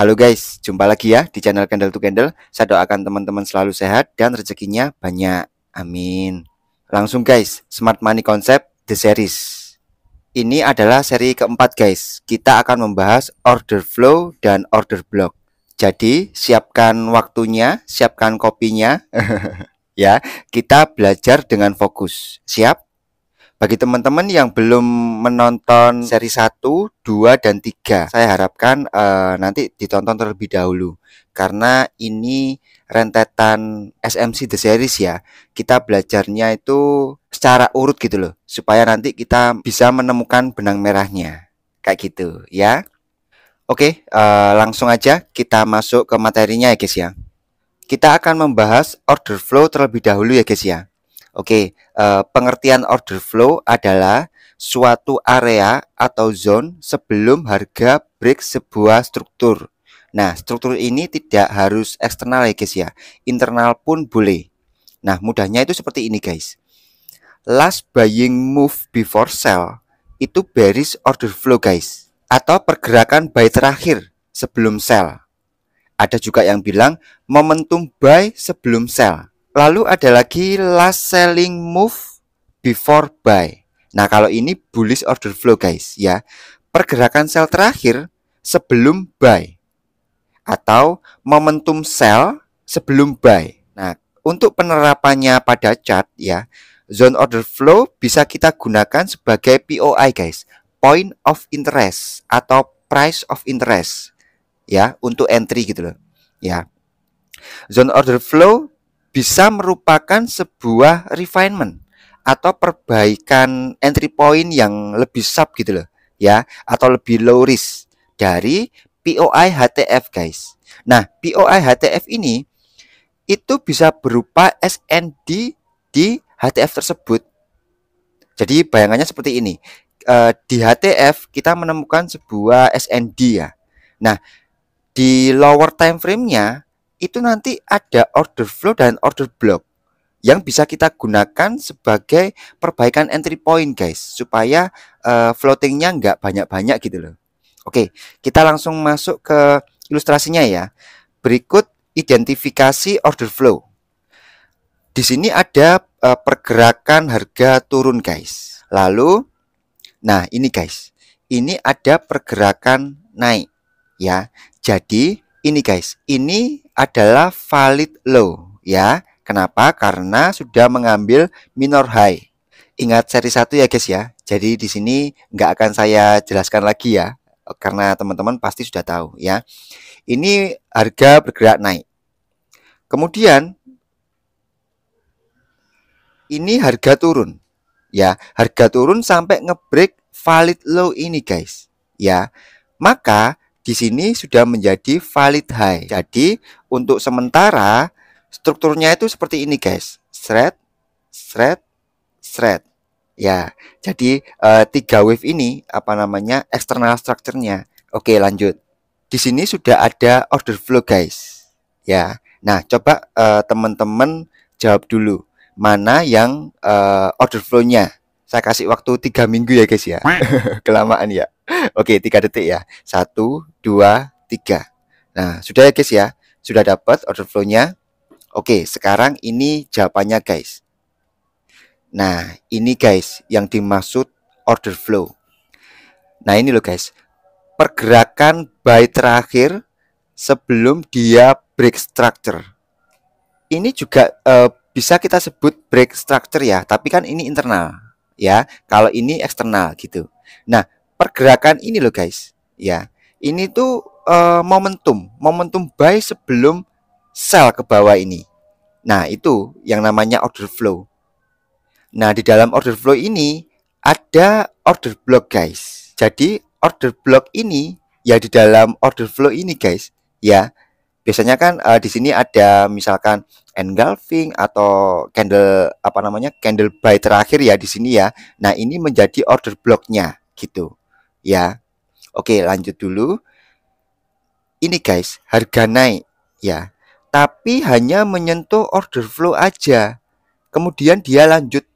Halo guys, jumpa lagi ya di channel Candle to Candle. Saya doakan teman-teman selalu sehat dan rezekinya banyak. Amin. Langsung guys, Smart Money Concept The Series. Ini adalah seri keempat guys. Kita akan membahas order flow dan order block. Jadi siapkan waktunya, siapkan kopinya. Ya, kita belajar dengan fokus. Siap? Bagi teman-teman yang belum menonton seri 1, 2, dan 3, saya harapkan nanti ditonton terlebih dahulu. Karena ini rentetan SMC The Series ya. Kita belajarnya itu secara urut gitu loh. Supaya nanti kita bisa menemukan benang merahnya. Kayak gitu ya. Oke, langsung aja kita masuk ke materinya ya guys ya. Kita akan membahas order flow terlebih dahulu ya guys ya. Oke, pengertian order flow adalah suatu area atau zone sebelum harga break sebuah struktur. Nah, struktur ini tidak harus eksternal ya guys ya, internal pun boleh. Nah, mudahnya itu seperti ini guys. Last buying move before sell itu bearish order flow guys, atau pergerakan buy terakhir sebelum sell. Ada juga yang bilang momentum buy sebelum sell. Lalu ada lagi last selling move before buy. Nah, kalau ini bullish order flow guys ya. Pergerakan sell terakhir sebelum buy atau momentum sell sebelum buy. Nah, untuk penerapannya pada chart ya, zone order flow bisa kita gunakan sebagai POI guys, point of interest atau price of interest ya, untuk entry gitu loh. Ya. Zone order flow bisa merupakan sebuah refinement atau perbaikan entry point yang lebih sub gitu loh ya, atau lebih low risk dari POI HTF guys. Nah, POI HTF ini itu bisa berupa SND di HTF tersebut. Jadi bayangannya seperti ini. Di HTF kita menemukan sebuah SND ya. Nah, di lower time frame-nya itu nanti ada order flow dan order block yang bisa kita gunakan sebagai perbaikan entry point guys, supaya floatingnya nggak banyak-banyak gitu loh. Oke, kita langsung masuk ke ilustrasinya ya. Berikut identifikasi order flow. Di sini ada pergerakan harga turun guys. Lalu, nah ini guys, ini ada pergerakan naik ya. Jadi ini guys, ini adalah valid low ya. Kenapa? Karena sudah mengambil minor high. Ingat seri 1 ya guys ya. Jadi di sini nggak akan saya jelaskan lagi ya, karena teman-teman pasti sudah tahu ya. Ini harga bergerak naik. Kemudian ini harga turun ya. Harga turun sampai ngebreak valid low ini guys ya. Maka di sini sudah menjadi valid high. Jadi untuk sementara strukturnya itu seperti ini guys. Thread, thread, thread. Ya, jadi 3 wave ini apa namanya external structure-nya. Oke, lanjut. Di sini sudah ada order flow guys. Ya. Nah, coba teman-teman jawab dulu. Mana yang order flow-nya? Saya kasih waktu 3 minggu ya guys ya. Kelamaan ya. Oke, 3 detik ya. 1, 2, 3. Nah, sudah ya guys ya. Sudah dapat order flow-nya. Oke, sekarang ini jawabannya guys. Nah, ini guys yang dimaksud order flow. Nah, ini loh guys. Pergerakan buy terakhir sebelum dia break structure. Ini juga bisa kita sebut break structure ya, tapi kan ini internal ya. Kalau ini eksternal gitu. Nah, pergerakan ini loh guys ya, ini tuh momentum buy sebelum sell ke bawah ini. Nah, itu yang namanya order flow. Nah, di dalam order flow ini ada order block guys. Jadi order block ini ya, di dalam order flow ini guys ya, biasanya kan di sini ada misalkan engulfing atau candle apa namanya, candle buy terakhir ya di sini ya. Nah, ini menjadi order blocknya gitu ya. Oke, lanjut dulu. Ini guys, harga naik ya, tapi hanya menyentuh order flow aja. Kemudian dia lanjut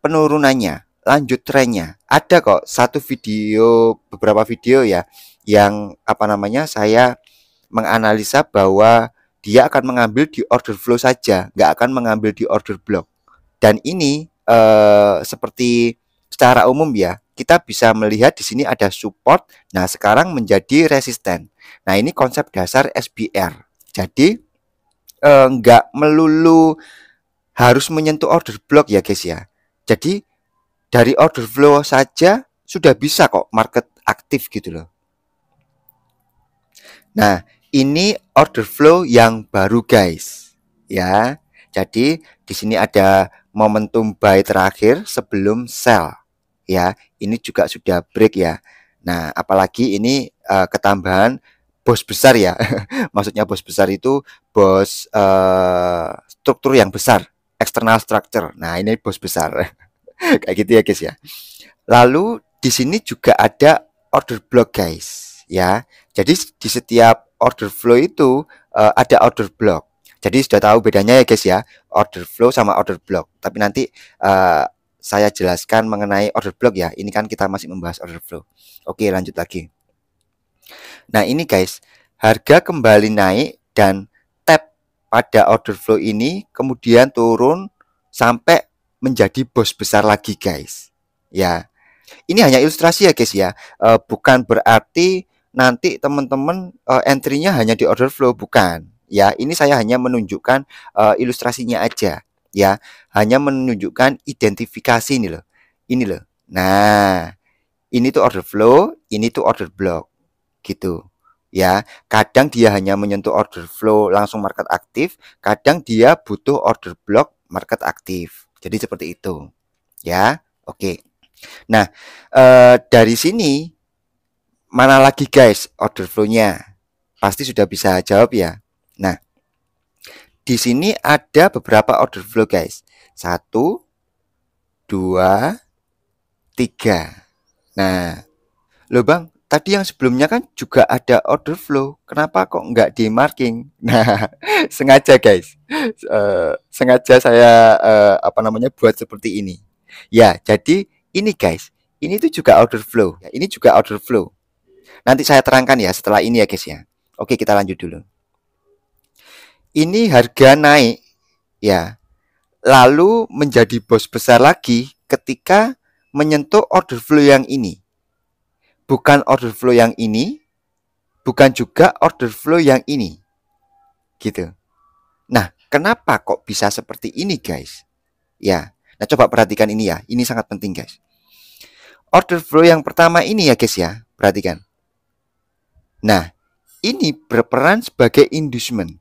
penurunannya, lanjut trennya. Ada kok satu video, beberapa video ya, yang apa namanya saya menganalisa bahwa dia akan mengambil di order flow saja, nggak akan mengambil di order block. Dan ini seperti secara umum ya, kita bisa melihat di sini ada support. Nah, sekarang menjadi resisten. Nah, ini konsep dasar SBR. Jadi nggak melulu harus menyentuh order block ya guys ya. Jadi dari order flow saja sudah bisa kok market aktif gitu loh. Nah, ini order flow yang baru guys. Ya. Jadi di sini ada momentum buy terakhir sebelum sell. Ya, ini juga sudah break ya. Nah, apalagi ini ketambahan bos besar ya. Maksudnya bos besar itu bos struktur yang besar, external structure. Nah, ini bos besar. Kayak gitu ya guys ya. Lalu di sini juga ada order block guys ya. Jadi di setiap order flow itu ada order block. Jadi sudah tahu bedanya ya guys ya, order flow sama order block. Tapi nanti saya jelaskan mengenai order block ya. Ini kan kita masih membahas order flow. Oke, lanjut lagi. Nah, ini guys, harga kembali naik dan tap pada order flow ini kemudian turun sampai menjadi bos besar lagi guys. Ya. Ini hanya ilustrasi ya guys ya. Bukan berarti nanti teman-teman entry-nya hanya di order flow, bukan. Ya, ini saya hanya menunjukkan ilustrasinya aja ya. Hanya menunjukkan identifikasi ini loh. Ini loh. Nah, ini tuh order flow, ini tuh order block gitu. Ya, kadang dia hanya menyentuh order flow langsung market aktif, kadang dia butuh order block market aktif. Jadi seperti itu. Ya. Oke. Nah, dari sini mana lagi guys order flow-nya? Pasti sudah bisa jawab ya. Nah, di sini ada beberapa order flow guys. 1, 2, 3. Nah, loh bang, tadi yang sebelumnya kan juga ada order flow. Kenapa kok nggak di marking? Nah, sengaja guys. Sengaja saya buat seperti ini. Ya, jadi ini guys, ini tuh juga order flow. Ya, ini juga order flow. Nanti saya terangkan ya setelah ini ya guys ya. Oke, kita lanjut dulu. Ini harga naik ya. Lalu menjadi bos besar lagi ketika menyentuh order flow yang ini. Bukan order flow yang ini, bukan juga order flow yang ini. Gitu. Nah, kenapa kok bisa seperti ini guys? Ya. Nah, coba perhatikan ini ya. Ini sangat penting guys. Order flow yang pertama ini ya guys ya. Perhatikan. Nah, ini berperan sebagai inducement.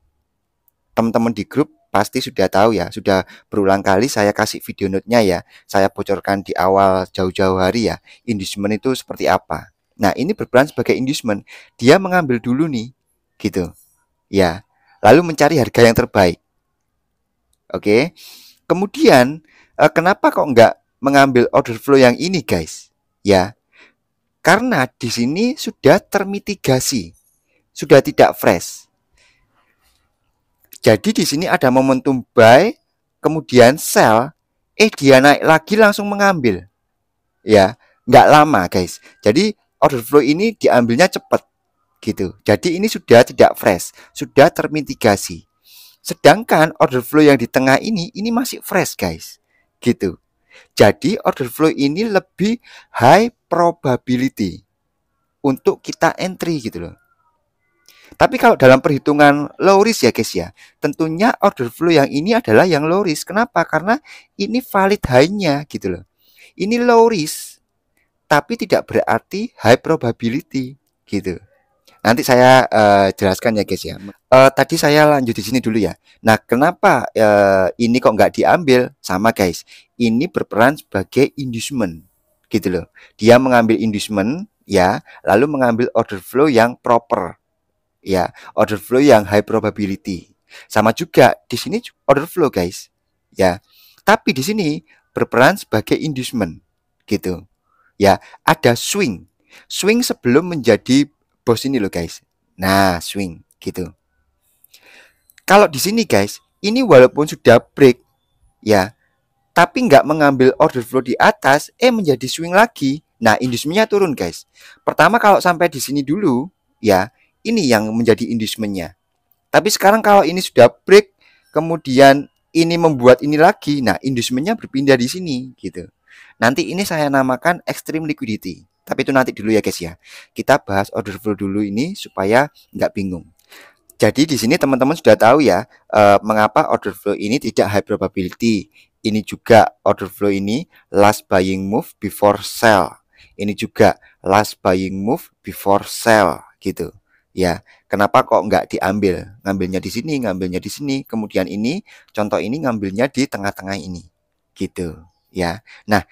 Teman-teman di grup pasti sudah tahu ya. Sudah berulang kali saya kasih video note-nya ya. Saya bocorkan di awal jauh-jauh hari ya. Inducement itu seperti apa. Nah, ini berperan sebagai inducement. Dia mengambil dulu nih. Gitu. Ya. Lalu mencari harga yang terbaik. Oke. Kemudian, kenapa kok nggak mengambil order flow yang ini guys? Ya. Karena di sini sudah termitigasi, sudah tidak fresh. Jadi di sini ada momentum buy, kemudian sell, dia naik lagi langsung mengambil. Ya, nggak lama guys. Jadi order flow ini diambilnya cepat gitu. Jadi ini sudah tidak fresh, sudah termitigasi. Sedangkan order flow yang di tengah ini masih fresh guys. Gitu. Jadi order flow ini lebih high probability untuk kita entry gitu loh. Tapi kalau dalam perhitungan low risk ya guys ya, tentunya order flow yang ini adalah yang low risk. Kenapa? Karena ini valid high-nya gitu loh. Ini low risk, tapi tidak berarti high probability gitu. Nanti saya jelaskan ya guys ya. Tadi saya lanjut di sini dulu ya. Nah, kenapa ini kok nggak diambil? Sama guys, ini berperan sebagai inducement gitu loh. Dia mengambil inducement ya, lalu mengambil order flow yang proper ya, order flow yang high probability. Sama juga di sini order flow guys ya. Tapi di sini berperan sebagai inducement gitu. Ya, ada swing. Swing sebelum menjadi bos ini loh guys. Nah, swing gitu. Kalau di sini guys, ini walaupun sudah break ya, tapi nggak mengambil order flow di atas, menjadi swing lagi. Nah, inducementnya turun guys. Pertama kalau sampai di sini dulu ya, ini yang menjadi inducementnya. Tapi sekarang kalau ini sudah break, kemudian ini membuat ini lagi, nah inducementnya berpindah di sini gitu. Nanti ini saya namakan extreme liquidity. Tapi itu nanti dulu ya guys ya. Kita bahas order flow dulu ini supaya nggak bingung. Jadi di sini teman-teman sudah tahu ya, mengapa order flow ini tidak high probability. Ini juga order flow ini last buying move before sell. Ini juga last buying move before sell gitu. Ya, kenapa kok nggak diambil? Ngambilnya di sini, ngambilnya di sini. Kemudian ini, contoh ini ngambilnya di tengah-tengah ini. Gitu, ya. Nah,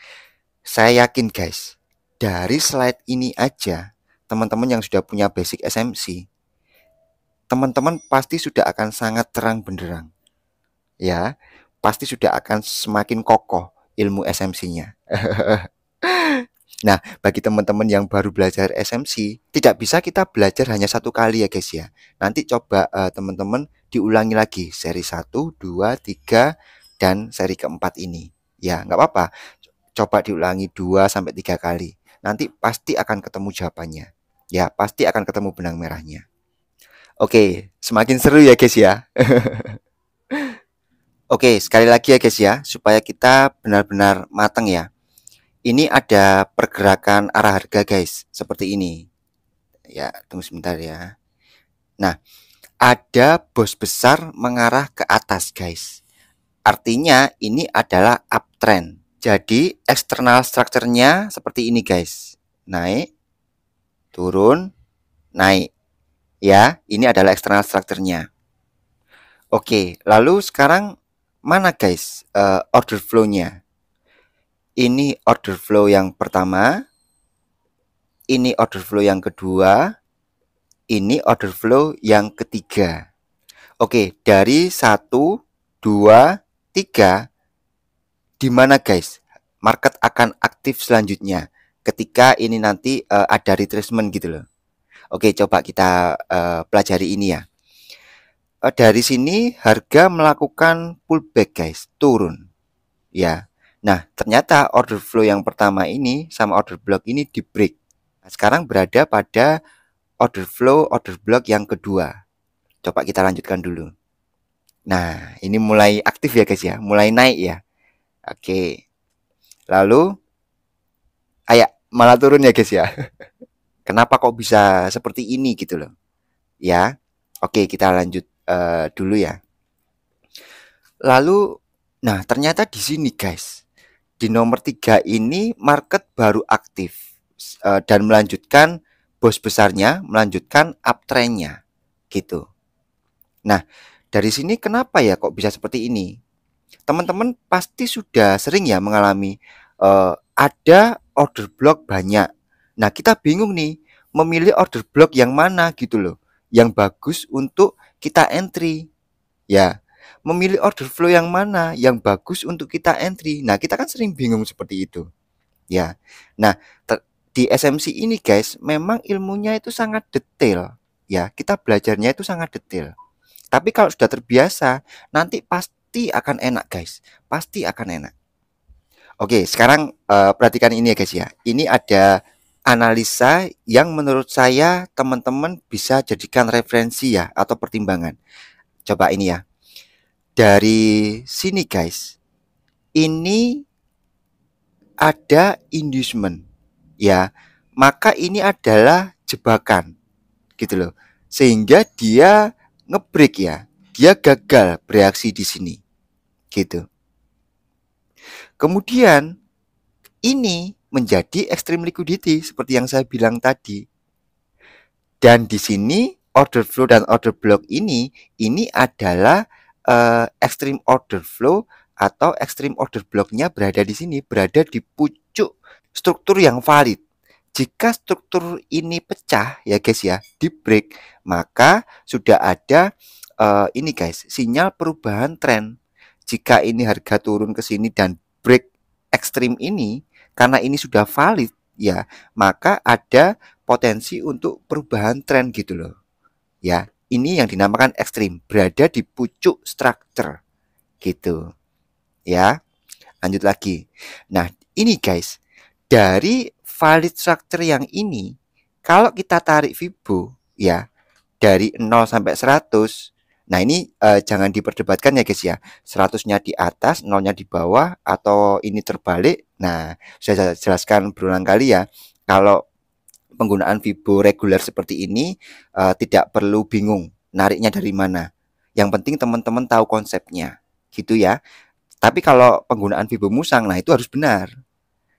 saya yakin guys, dari slide ini aja, teman-teman yang sudah punya basic SMC, teman-teman pasti sudah akan sangat terang benderang. Ya, pasti sudah akan semakin kokoh ilmu SMC-nya. Nah, bagi teman-teman yang baru belajar SMC, tidak bisa kita belajar hanya satu kali ya guys ya. Nanti coba teman-teman diulangi lagi seri 1, 2, 3, dan seri keempat ini. Ya, nggak apa-apa. Coba diulangi 2 sampai 3 kali. Nanti pasti akan ketemu jawabannya. Ya, pasti akan ketemu benang merahnya. Oke, semakin seru ya guys ya. Oke, sekali lagi ya guys ya, supaya kita benar-benar matang ya. Ini ada pergerakan arah harga guys, seperti ini. Ya, tunggu sebentar ya. Nah, ada bos besar mengarah ke atas guys. Artinya ini adalah uptrend. Jadi external structure-nya seperti ini guys. Naik, turun, naik. Ya, ini adalah external structure-nya. Oke, lalu sekarang mana guys order flow-nya? Ini order flow yang pertama, ini order flow yang kedua, ini order flow yang ketiga. Oke, dari 1, 2, 3, di mana guys market akan aktif selanjutnya ketika ini nanti ada retracement gitu loh. Oke, coba kita pelajari ini ya. Dari sini harga melakukan pullback guys, turun ya. Nah, ternyata order flow yang pertama ini sama order block ini di break. Nah, sekarang berada pada order block yang kedua. Coba kita lanjutkan dulu. Nah, ini mulai aktif ya guys ya, mulai naik ya. Oke. Lalu malah turun ya guys ya. Kenapa kok bisa seperti ini gitu loh. Ya. Oke, kita lanjut dulu ya. Lalu nah, ternyata di sini guys. Di nomor 3 ini market baru aktif dan melanjutkan bos besarnya melanjutkan uptrendnya gitu. Nah, dari sini kenapa ya kok bisa seperti ini? Teman-teman pasti sudah sering ya mengalami ada order block banyak. Nah, kita bingung nih memilih order block yang mana gitu loh, yang bagus untuk kita entry. Ya, memilih order flow yang mana yang bagus untuk kita entry. Nah, kita kan sering bingung seperti itu. Ya. Nah, di SMC ini guys, memang ilmunya itu sangat detail. Ya, kita belajarnya itu sangat detail. Tapi kalau sudah terbiasa, nanti pasti akan enak guys. Pasti akan enak. Oke, sekarang perhatikan ini ya guys ya. Ini ada analisa yang menurut saya teman-teman bisa jadikan referensi ya atau pertimbangan. Coba ini ya. Dari sini guys, ini ada inducement ya, maka ini adalah jebakan gitu loh, sehingga dia ngebreak ya, dia gagal bereaksi di sini gitu. Kemudian ini menjadi extreme liquidity seperti yang saya bilang tadi, dan di sini order flow dan order block ini adalah extreme order flow atau extreme order blocknya berada di sini, berada di pucuk struktur yang valid. Jika struktur ini pecah ya guys ya, di break, maka sudah ada ini guys, sinyal perubahan tren. Jika ini harga turun ke sini dan break ekstrim ini, karena ini sudah valid ya, maka ada potensi untuk perubahan tren gitu loh. Ya, ini yang dinamakan ekstrim, berada di pucuk structure gitu. Ya, lanjut lagi. Nah, ini guys, dari valid structure yang ini, kalau kita tarik Fibo ya, dari 0 sampai 100. Nah, ini jangan diperdebatkan ya guys ya. 100-nya di atas, 0-nya di bawah, atau ini terbalik. Nah, saya jelaskan berulang kali ya. Kalau penggunaan Fibo reguler seperti ini tidak perlu bingung nariknya dari mana. Yang penting teman-teman tahu konsepnya, gitu ya. Tapi kalau penggunaan Fibo musang, nah itu harus benar.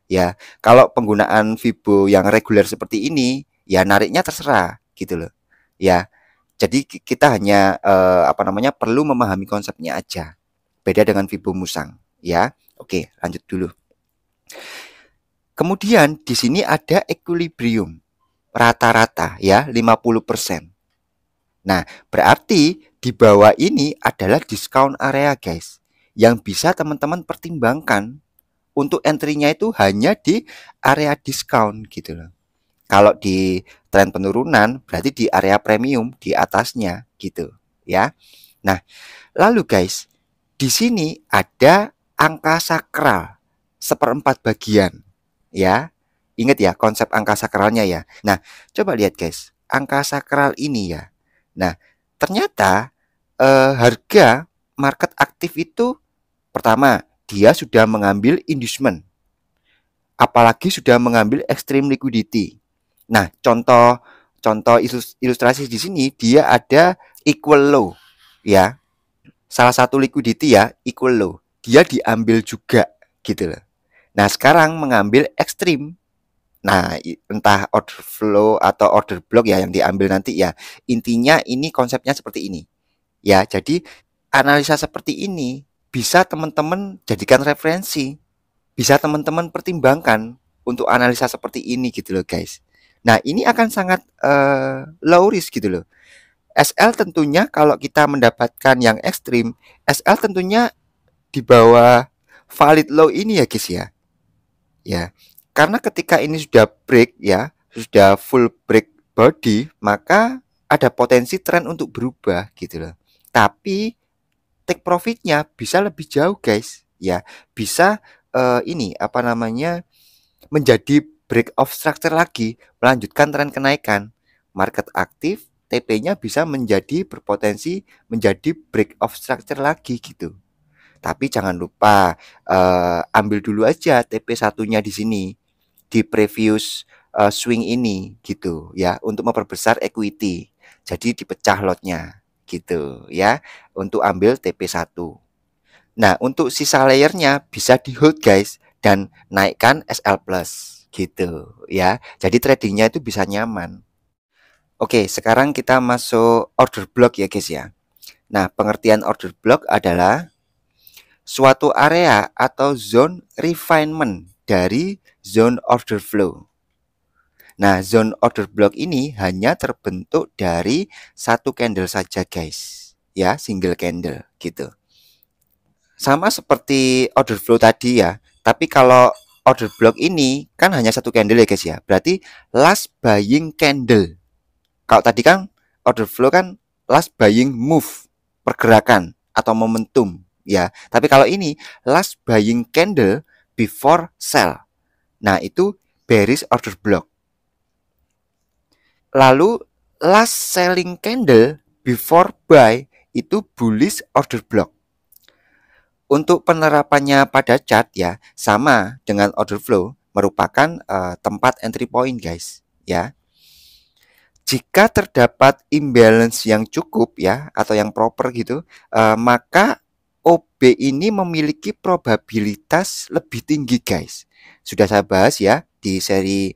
Ya, kalau penggunaan Fibo yang reguler seperti ini, ya nariknya terserah, gitu loh. Ya, jadi kita hanya perlu memahami konsepnya aja. Beda dengan Fibo musang, ya. Oke, lanjut dulu. Kemudian di sini ada equilibrium rata-rata ya 50%. Nah, berarti di bawah ini adalah discount area guys, yang bisa teman-teman pertimbangkan untuk entry-nya itu hanya di area diskon gitu loh. Kalau di tren penurunan berarti di area premium di atasnya gitu ya. Nah, lalu guys, di sini ada angka sakral seperempat bagian ya. Ingat ya konsep angka sakralnya ya. Nah, coba lihat guys, angka sakral ini ya. Nah, ternyata harga market aktif itu pertama dia sudah mengambil inducement, apalagi sudah mengambil extreme liquidity. Nah, contoh ilustrasi di sini dia ada equal low ya. Salah satu liquidity ya, equal low. Dia diambil juga gitu loh. Nah, sekarang mengambil ekstrim. Nah, entah order flow atau order block ya yang diambil nanti ya. Intinya ini konsepnya seperti ini. Ya, jadi analisa seperti ini bisa teman-teman jadikan referensi. Bisa teman-teman pertimbangkan untuk analisa seperti ini gitu loh, guys. Nah, ini akan sangat low risk gitu loh. SL tentunya kalau kita mendapatkan yang ekstrim, SL tentunya di bawah valid low ini ya guys ya. Ya, karena ketika ini sudah break ya, sudah full break body, maka ada potensi tren untuk berubah gitu loh. Tapi take profitnya bisa lebih jauh guys. Ya, bisa menjadi break of structure lagi, melanjutkan tren kenaikan. Market aktif, TP-nya bisa berpotensi menjadi break of structure lagi gitu. Tapi jangan lupa ambil dulu aja TP satunya di sini di previous swing ini gitu ya untuk memperbesar equity. Jadi dipecah lotnya gitu ya untuk ambil TP1. Nah, untuk sisa layernya bisa di hold guys dan naikkan SL plus gitu ya. Jadi tradingnya itu bisa nyaman. Oke, sekarang kita masuk order block ya guys ya. Nah, pengertian order block adalah suatu area atau zone refinement dari zone order flow. Nah, zone order block ini hanya terbentuk dari satu candle saja guys. Ya, single candle gitu. Sama seperti order flow tadi ya. Tapi kalau order block ini kan hanya satu candle ya guys ya. Berarti last buying candle. Kalau tadi kan order flow kan last buying move, pergerakan atau momentum ya. Tapi kalau ini last buying candle before sell. Nah, itu bearish order block. Lalu last selling candle before buy itu bullish order block. Untuk penerapannya pada chart ya sama dengan order flow, merupakan tempat entry point guys ya. Jika terdapat imbalance yang cukup ya atau yang proper gitu, maka OB ini memiliki probabilitas lebih tinggi guys. Sudah saya bahas ya di seri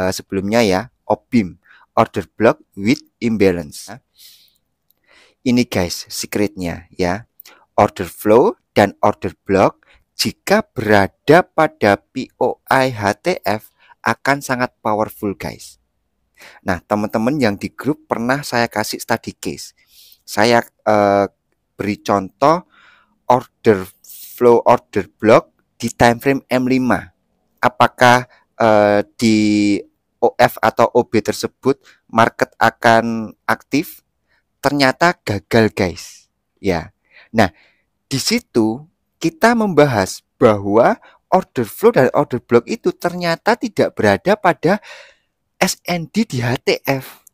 sebelumnya ya, OBIM, order block with imbalance. Ini guys secretnya ya. Order flow dan order block jika berada pada POI HTF akan sangat powerful guys. Nah, teman-teman yang di grup pernah saya kasih study case. Saya beri contoh order flow order block di time frame M5. Apakah di OF atau OB tersebut market akan aktif? Ternyata gagal guys. Ya. Nah, di situ kita membahas bahwa order flow dan order block itu ternyata tidak berada pada SND di HTF.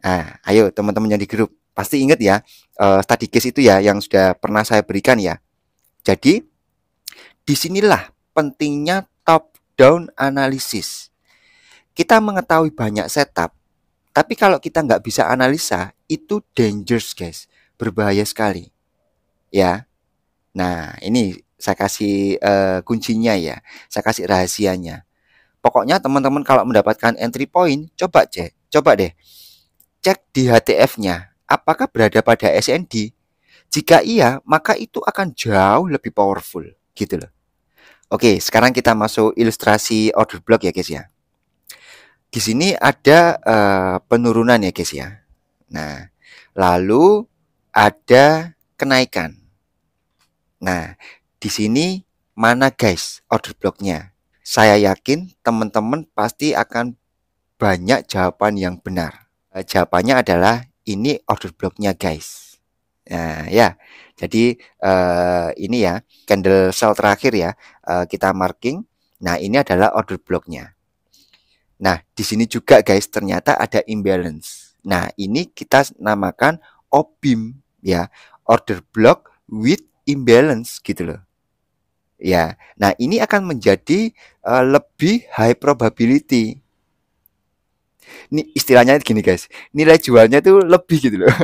Nah, ayo teman-teman yang di grup pasti ingat ya, study case itu ya yang sudah pernah saya berikan ya. Jadi disinilah pentingnya top down analysis. Kita mengetahui banyak setup, tapi kalau kita nggak bisa analisa, itu dangerous guys, berbahaya sekali. Ya, nah ini saya kasih kuncinya ya, saya kasih rahasianya. Pokoknya teman-teman kalau mendapatkan entry point, coba deh, cek di HTF-nya, apakah berada pada SND. Jika iya, maka itu akan jauh lebih powerful, gitu loh. Oke, sekarang kita masuk ilustrasi order block ya guys ya. Di sini ada penurunan ya guys ya. Nah, lalu ada kenaikan. Nah, di sini mana guys order blocknya? Saya yakin teman-teman pasti akan banyak jawaban yang benar. Jawabannya adalah ini order blocknya guys. Nah, ya. Jadi ini ya candle sell terakhir ya, kita marking. Nah, ini adalah order blocknya. Nah, di sini juga guys ternyata ada imbalance. Nah, ini kita namakan OBIM ya, order block with imbalance gitu loh. Ya. Nah, ini akan menjadi lebih high probability. Ini istilahnya gini guys, nilai jualnya tuh lebih gitu loh.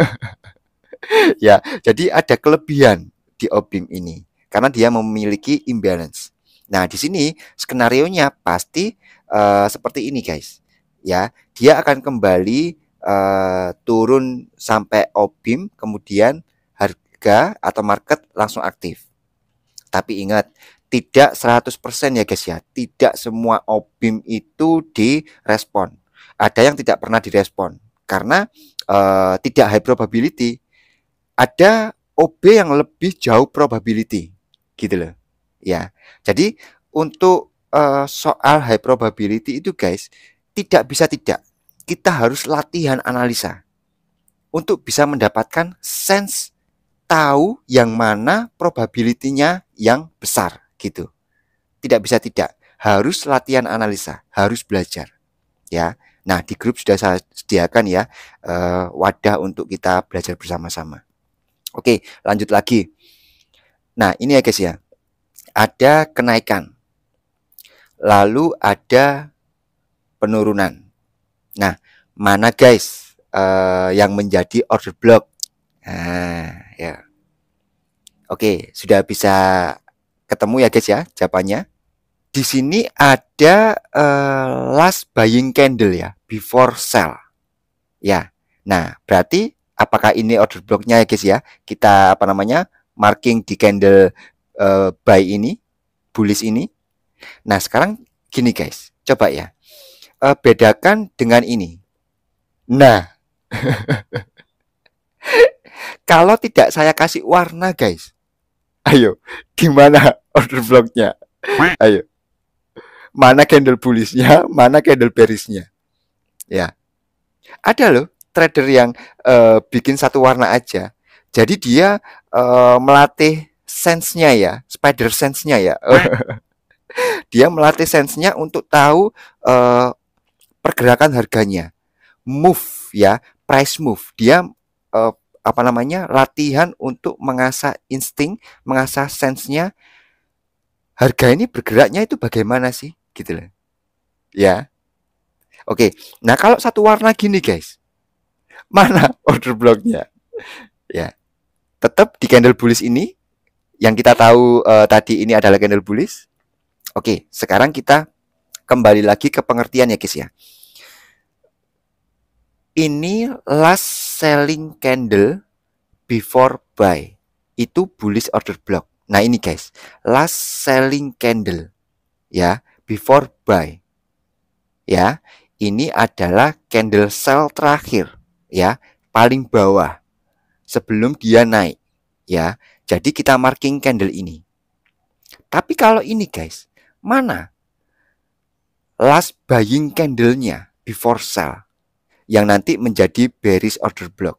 Ya, jadi ada kelebihan di OBIM ini karena dia memiliki imbalance. Nah, di sini skenarionya pasti seperti ini, guys. Ya, dia akan kembali turun sampai OBIM, kemudian harga atau market langsung aktif. Tapi ingat, tidak 100% ya, guys ya. Tidak semua OBIM itu direspon. Ada yang tidak pernah direspon karena tidak high probability, ada OB yang lebih jauh probability gitu loh ya. Jadi untuk soal high probability itu guys, tidak bisa tidak, kita harus latihan analisa untuk bisa mendapatkan sense, tahu yang mana probability-nya yang besar gitu. Tidak bisa tidak, harus latihan analisa, harus belajar ya. Nah, di grup sudah saya sediakan ya wadah untuk kita belajar bersama-sama. Oke, lanjut lagi. Nah, ini ya guys ya. Ada kenaikan. Lalu ada penurunan. Nah, mana guys yang menjadi order block? Nah, ya. Oke, sudah bisa ketemu ya guys ya jawabannya. Di sini ada last buying candle ya, before sell. Ya. Nah, berarti apakah ini order blocknya ya guys ya? Kita apa namanya? Marking di candle buy ini, bullish ini. Nah, sekarang gini guys, coba ya. Bedakan dengan ini. Nah, kalau tidak saya kasih warna guys. Ayo, gimana order blocknya? Ayo. Mana candle bullishnya, mana candle bearishnya? Ya. Ada loh trader yang bikin satu warna aja. Jadi dia melatih sense-nya ya, spider sense-nya ya. Dia melatih sense-nya untuk tahu pergerakan harganya, move ya, price move. Dia apa namanya, latihan untuk mengasah insting, mengasah sense-nya. Harga ini bergeraknya itu bagaimana sih, gitu loh. Ya, oke. Nah kalau satu warna gini guys, mana order blocknya? Ya, tetap di candle bullish ini yang kita tahu tadi ini adalah candle bullish. Oke, sekarang kita kembali lagi ke pengertian ya guys ya. Ini last selling candle before buy. Itu bullish order block. Nah ini guys, last selling candle ya, before buy. Ya, ini adalah candle sell terakhir ya, paling bawah sebelum dia naik ya. Jadi kita marking candle ini. Tapi kalau ini guys, mana last buying candle-nya before sell yang nanti menjadi bearish order block?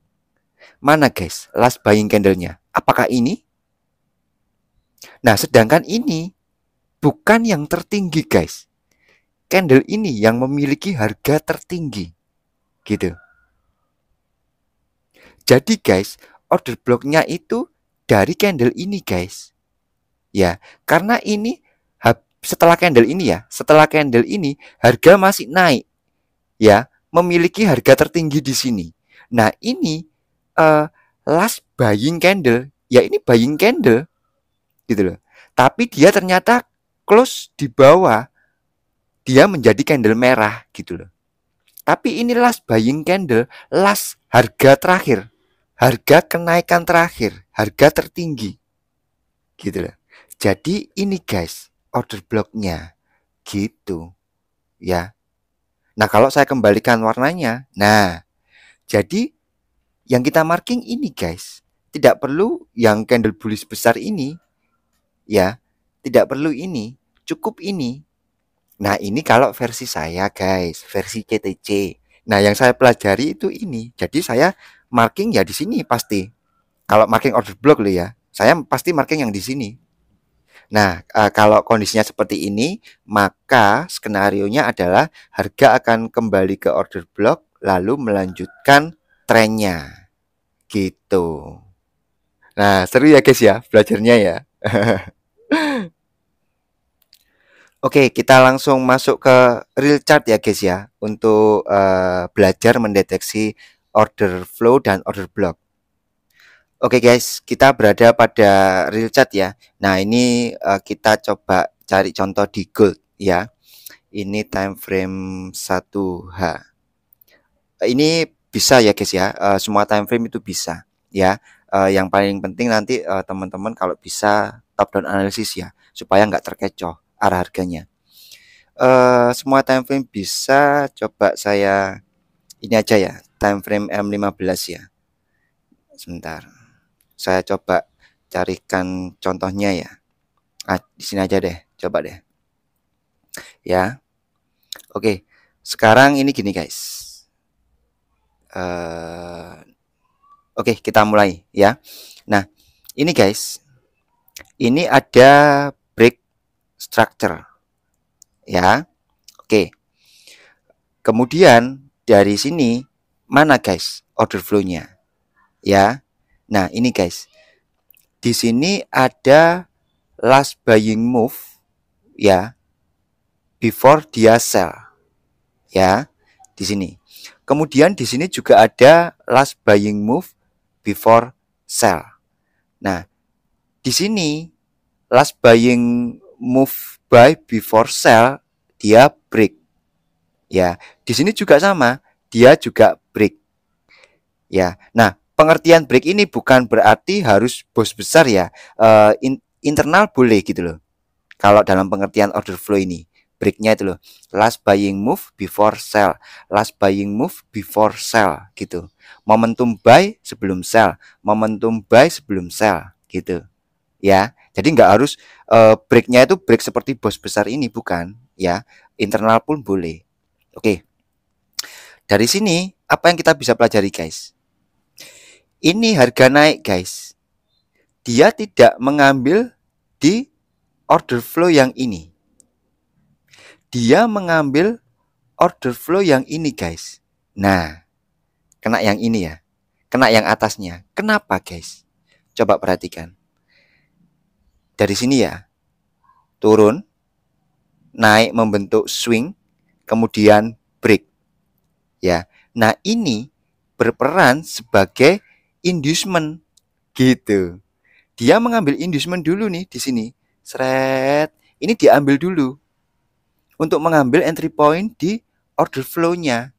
Mana guys last buying candle-nya? Apakah ini? Nah, sedangkan ini bukan yang tertinggi guys. Candle ini yang memiliki harga tertinggi. Gitu. Jadi guys, order blocknya itu dari candle ini guys. Ya, karena ini setelah candle ini ya, setelah candle ini harga masih naik ya, memiliki harga tertinggi di sini. Nah, ini last buying candle, ya ini buying candle gitu loh. Tapi dia ternyata close di bawah, dia menjadi candle merah gitu loh. Tapi ini last buying candle, last harga terakhir, harga kenaikan terakhir, harga tertinggi gitu loh. Jadi ini guys, order blocknya gitu ya. Nah, kalau saya kembalikan warnanya, nah jadi yang kita marking ini guys, tidak perlu yang candle bullish besar ini ya, tidak perlu ini, cukup ini. Nah, ini kalau versi saya guys, versi CTC. Nah, yang saya pelajari itu ini. Jadi saya marking ya di sini pasti. Kalau marking order block loh ya, saya pasti marking yang di sini. Nah, kalau kondisinya seperti ini, maka skenarionya adalah harga akan kembali ke order block lalu melanjutkan trennya. Gitu. Nah, seru ya guys ya belajarnya ya. Oke, kita langsung masuk ke real chart ya guys ya untuk belajar mendeteksi order flow dan order block. Oke guys, kita berada pada real chart ya. Nah, ini kita coba cari contoh di gold ya. Ini time frame 1H. Ini bisa ya guys ya. Semua time frame itu bisa ya. Yang paling penting nanti teman-teman kalau bisa top down analysis ya, supaya nggak terkecoh arah harganya. Semua time frame bisa. Coba saya ini aja ya, time frame M15 ya. Sebentar. Saya coba carikan contohnya ya. Di sini aja deh, coba deh. Ya. Oke. Sekarang ini gini guys. Oke, kita mulai ya. Nah, ini guys. Ini ada break structure. Ya. Oke. Kemudian dari sini mana guys order flow-nya? Ya. Nah, ini guys. Di sini ada last buying move ya before dia sell. Ya. Di sini. Kemudian di sini juga ada last buying move before sell. Nah, di sini last buying move buy before sell dia break. Ya, di sini juga sama, dia juga break. Ya. Nah, pengertian break ini bukan berarti harus bos besar ya. Internal boleh gitu loh. Kalau dalam pengertian order flow ini, breaknya itu loh, last buying move before sell, last buying move before sell gitu. Momentum buy sebelum sell, momentum buy sebelum sell gitu. Ya, jadi nggak harus breaknya itu break seperti bos besar ini, bukan ya. Internal pun boleh. Oke. Dari sini apa yang kita bisa pelajari guys? Ini harga naik guys. Dia tidak mengambil di order flow yang ini. Dia mengambil order flow yang ini guys. Nah, kena yang ini ya. Kena yang atasnya. Kenapa guys? Coba perhatikan. Dari sini ya. Turun, naik membentuk swing, kemudian break. Ya. Nah, ini berperan sebagai inducement gitu. Dia mengambil inducement dulu nih di sini. Seret. Ini diambil dulu untuk mengambil entry point di order flow-nya.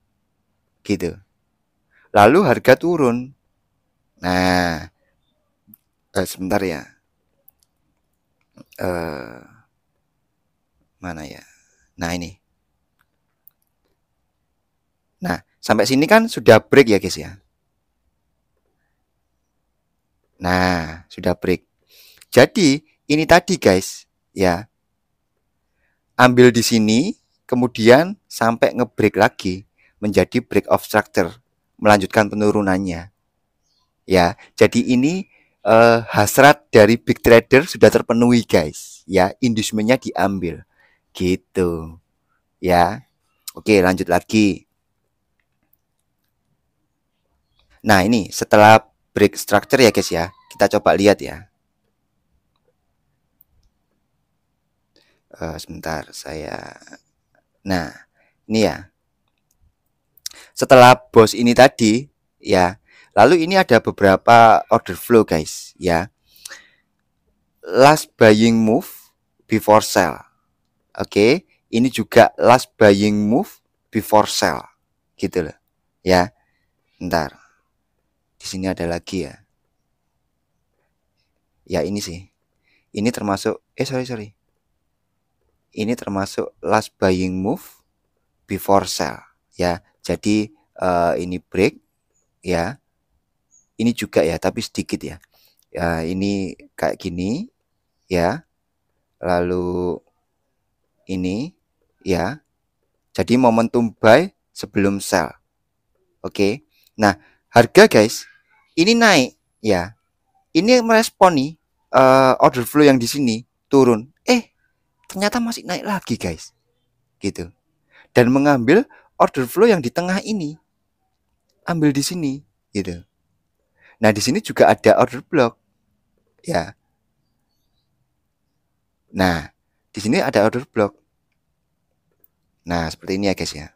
Gitu. Lalu harga turun. Nah, sebentar ya. Mana ya? Nah, ini. Nah, sampai sini kan sudah break ya guys ya. Nah, sudah break. Jadi, ini tadi guys, ya. Ambil di sini, kemudian sampai ngebreak lagi menjadi break of structure, melanjutkan penurunannya. Ya, jadi ini hasrat dari big trader sudah terpenuhi guys. Ya, inducementnya diambil. Gitu. Ya. Oke, lanjut lagi. Nah, ini setelah break structure ya guys ya. Kita coba lihat ya. Sebentar saya. Nah, ini ya. Setelah bos ini tadi ya. Lalu ini ada beberapa order flow guys ya. Last buying move before sell. Oke, ini juga last buying move before sell. Gitu loh. Ya. Bentar. Di sini ada lagi ya. Ya ini sih. Ini termasuk sorry. Ini termasuk last buying move before sell ya. Jadi ini break ya. Ini juga ya, tapi sedikit ya. Ya, ini kayak gini ya. Lalu ini ya. Jadi momentum buy sebelum sell. Oke. Nah, harga guys, ini naik ya. Ini merespon nih order flow yang di sini turun. Ternyata masih naik lagi guys. Gitu. Dan mengambil order flow yang di tengah ini. Ambil di sini gitu. Nah, di sini juga ada order block. Ya. Nah, di sini ada order block. Nah, seperti ini ya guys ya.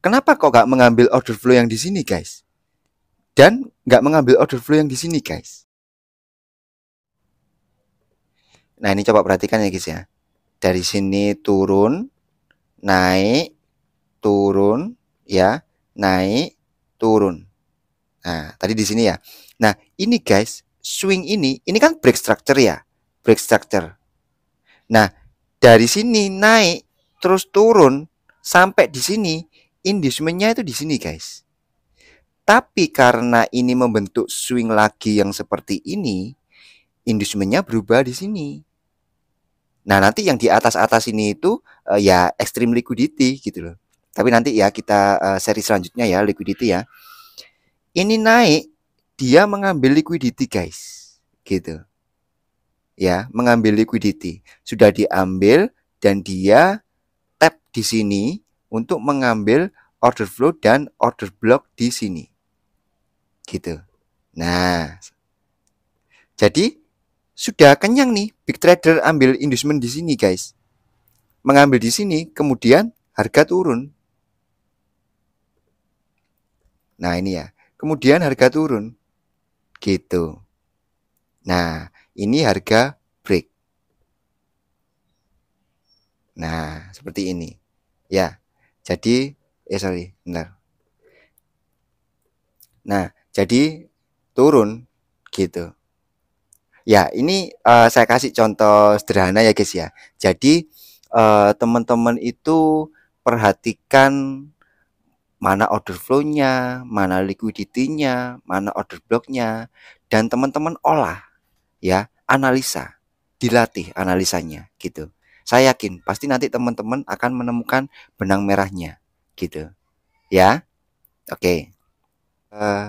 Kenapa kok nggak mengambil order flow yang di sini guys? Dan nggak mengambil order flow yang di sini guys? Nah, ini coba perhatikan ya guys ya. Dari sini turun, naik, turun, ya, naik, turun. Nah, tadi di sini ya. Nah, ini guys, swing ini kan break structure ya. Break structure. Nah, dari sini naik terus turun sampai di sini, inducementnya itu di sini, guys. Tapi karena ini membentuk swing lagi yang seperti ini, inducementnya berubah di sini. Nah, nanti yang di atas-atas ini itu ya extreme liquidity gitu loh. Tapi nanti ya kita seri selanjutnya ya liquidity ya. Ini naik, dia mengambil liquidity, guys. Gitu. Ya, mengambil liquidity. Sudah diambil dan dia tap di sini untuk mengambil order flow dan order block di sini. Gitu. Nah, jadi sudah kenyang nih big trader ambil inducement di sini, guys. Mengambil di sini, kemudian harga turun. Nah, ini ya. Kemudian harga turun. Gitu. Nah, ini harga break. Nah, seperti ini. Ya. Jadi sorry, bentar. Nah, jadi turun gitu. Ya, ini saya kasih contoh sederhana ya guys ya. Jadi teman-teman itu perhatikan mana order flow-nya, mana liquidity-nya, mana order block-nya, dan teman-teman olah ya, analisa, dilatih analisanya gitu. Saya yakin pasti nanti teman-teman akan menemukan benang merahnya gitu. Ya, oke.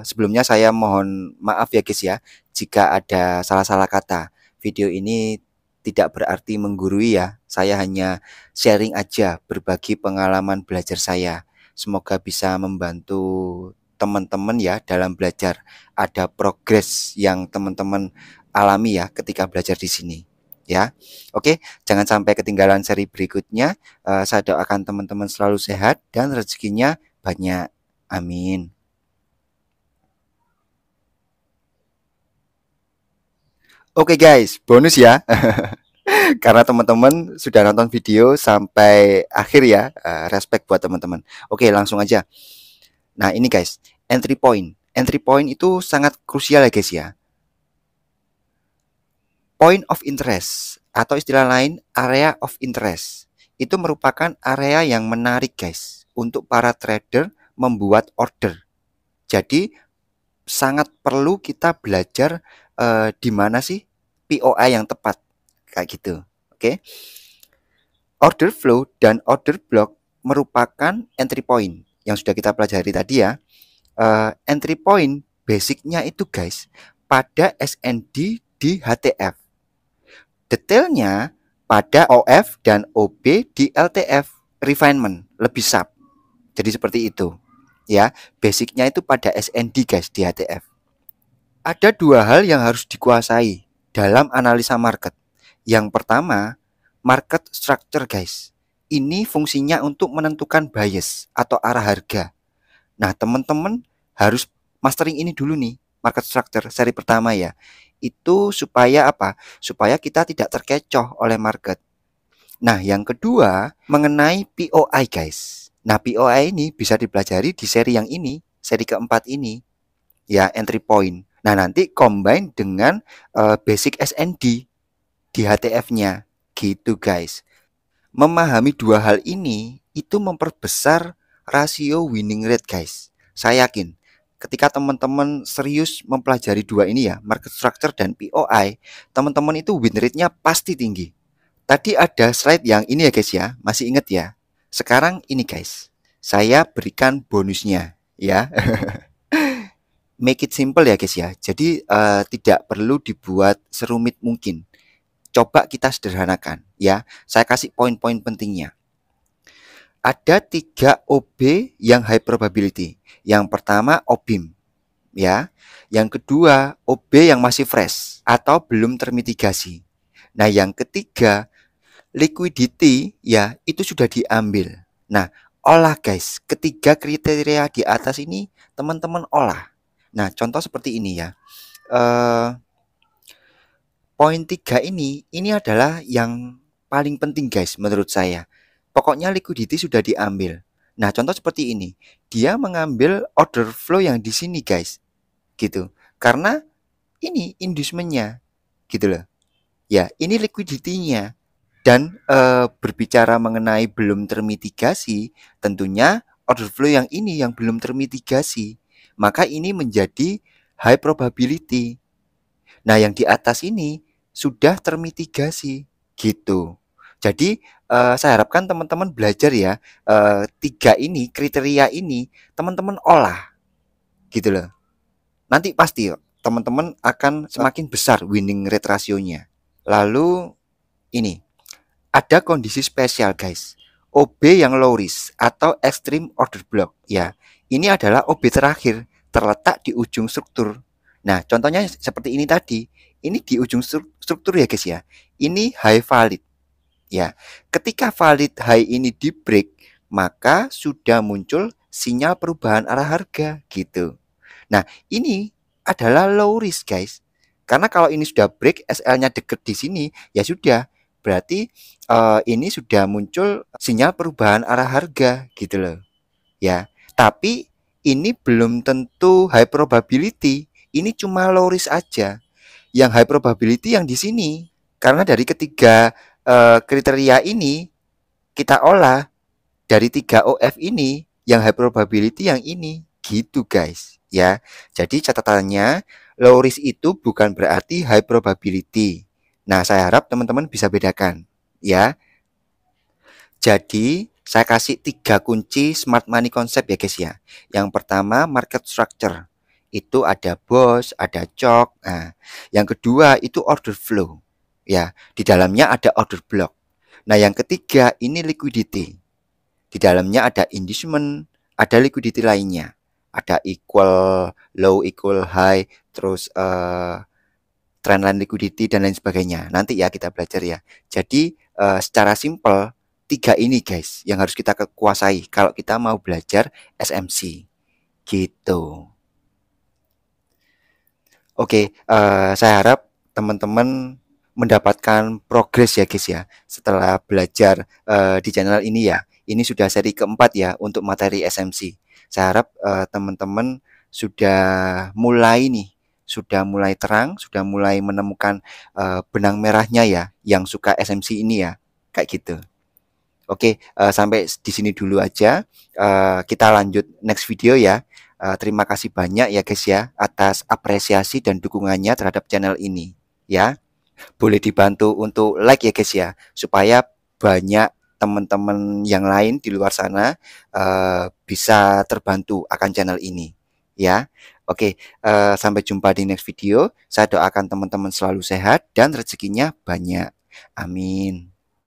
Sebelumnya saya mohon maaf ya guys ya, jika ada salah-salah kata. Video ini tidak berarti menggurui ya, saya hanya sharing aja, berbagi pengalaman belajar saya. Semoga bisa membantu teman-teman ya dalam belajar. Ada progres yang teman-teman alami ya ketika belajar di sini. Ya, oke, jangan sampai ketinggalan seri berikutnya. Saya doakan teman-teman selalu sehat dan rezekinya banyak. Amin. Oke guys, bonus ya. Karena teman-teman sudah nonton video sampai akhir ya. Respect buat teman-teman. Oke, langsung aja. Nah, ini guys, entry point. Entry point itu sangat krusial ya guys ya. Point of interest atau istilah lain area of interest. Itu merupakan area yang menarik guys untuk para trader membuat order. Jadi sangat perlu kita belajar di mana sih POI yang tepat kayak gitu. Oke. Order flow dan order block merupakan entry point yang sudah kita pelajari tadi ya. Entry point basicnya itu guys pada SND di HTF. Detailnya pada OF dan OB di LTF refinement lebih sharp. Jadi seperti itu. ya. Basicnya itu pada SND guys di HTF. Ada dua hal yang harus dikuasai dalam analisa market. Yang pertama, market structure guys. Ini fungsinya untuk menentukan bias atau arah harga. Nah, teman-teman harus mastering ini dulu nih, market structure seri pertama ya. Itu supaya apa? Supaya kita tidak terkecoh oleh market. Nah, yang kedua mengenai POI guys. Nah, POI ini bisa dipelajari di seri yang ini, seri keempat ini, ya, entry point. Nah, nanti combine dengan basic SND di HTF-nya, gitu guys. Memahami dua hal ini itu memperbesar rasio winning rate guys. Saya yakin ketika teman-teman serius mempelajari dua ini ya, market structure dan POI, teman-teman itu win rate-nya pasti tinggi. Tadi ada slide yang ini ya guys ya, masih ingat ya? Sekarang ini guys, saya berikan bonusnya ya. Make it simple ya guys ya. Jadi tidak perlu dibuat serumit mungkin. Coba kita sederhanakan ya. Saya kasih poin-poin pentingnya. Ada 3 OB yang high probability. Yang pertama OBIM ya. Yang kedua OB yang masih fresh atau belum termitigasi. Nah, yang ketiga liquidity ya, itu sudah diambil. Nah, olah guys. Ketiga kriteria di atas ini teman-teman olah. Nah, contoh seperti ini ya. Poin 3 ini adalah yang paling penting guys menurut saya. Pokoknya liquidity sudah diambil. Nah, contoh seperti ini. Dia mengambil order flow yang di sini guys. Gitu. Karena ini inducementnya. Gitu loh. Ya, ini liquidity-nya. Dan berbicara mengenai belum termitigasi, tentunya order flow yang ini yang belum termitigasi. Maka ini menjadi high probability. Nah, yang di atas ini sudah termitigasi gitu. Jadi saya harapkan teman-teman belajar ya, 3 ini kriteria ini teman-teman olah gitu loh. Nanti pasti teman-teman akan semakin besar winning rate rasionya. Lalu ini ada kondisi spesial guys. OB yang low risk atau extreme order block ya. Ini adalah OB terakhir terletak di ujung struktur. Nah, contohnya seperti ini tadi. Ini di ujung struktur ya guys ya. Ini high valid ya. Ketika valid high ini di break, maka sudah muncul sinyal perubahan arah harga gitu. Nah, ini adalah low risk guys. Karena kalau ini sudah break, SL-nya deket di sini, ya sudah. Berarti ini sudah muncul sinyal perubahan arah harga gitu loh. Ya. Tapi ini belum tentu high probability. Ini cuma low risk aja. Yang high probability yang di sini. Karena dari ketiga kriteria ini kita olah dari 3 OF ini yang high probability yang ini gitu guys ya. Jadi catatannya low risk itu bukan berarti high probability. Nah, saya harap teman-teman bisa bedakan ya. Jadi saya kasih 3 kunci smart money concept ya guys ya. Yang pertama market structure. Itu ada BOS, ada CHOC. Nah, yang kedua itu order flow. Ya, di dalamnya ada order block. Nah, yang ketiga ini liquidity. Di dalamnya ada inducement, ada liquidity lainnya. Ada equal low, equal high, terus trendline liquidity dan lain sebagainya. Nanti ya kita belajar ya. Jadi secara simpel 3 ini guys yang harus kita kuasai kalau kita mau belajar SMC. Gitu. Oke, saya harap teman-teman mendapatkan progres ya guys ya setelah belajar di channel ini ya. Ini sudah seri keempat ya untuk materi SMC. Saya harap teman-teman sudah mulai nih, sudah mulai terang, sudah mulai menemukan benang merahnya ya yang suka SMC ini ya, kayak gitu. Oke, sampai di sini dulu aja. Kita lanjut next video ya. Terima kasih banyak ya guys ya atas apresiasi dan dukungannya terhadap channel ini ya. Boleh dibantu untuk like ya guys ya supaya banyak teman-teman yang lain di luar sana bisa terbantu akan channel ini ya. Oke, sampai jumpa di next video. Saya doakan teman-teman selalu sehat dan rezekinya banyak. Amin.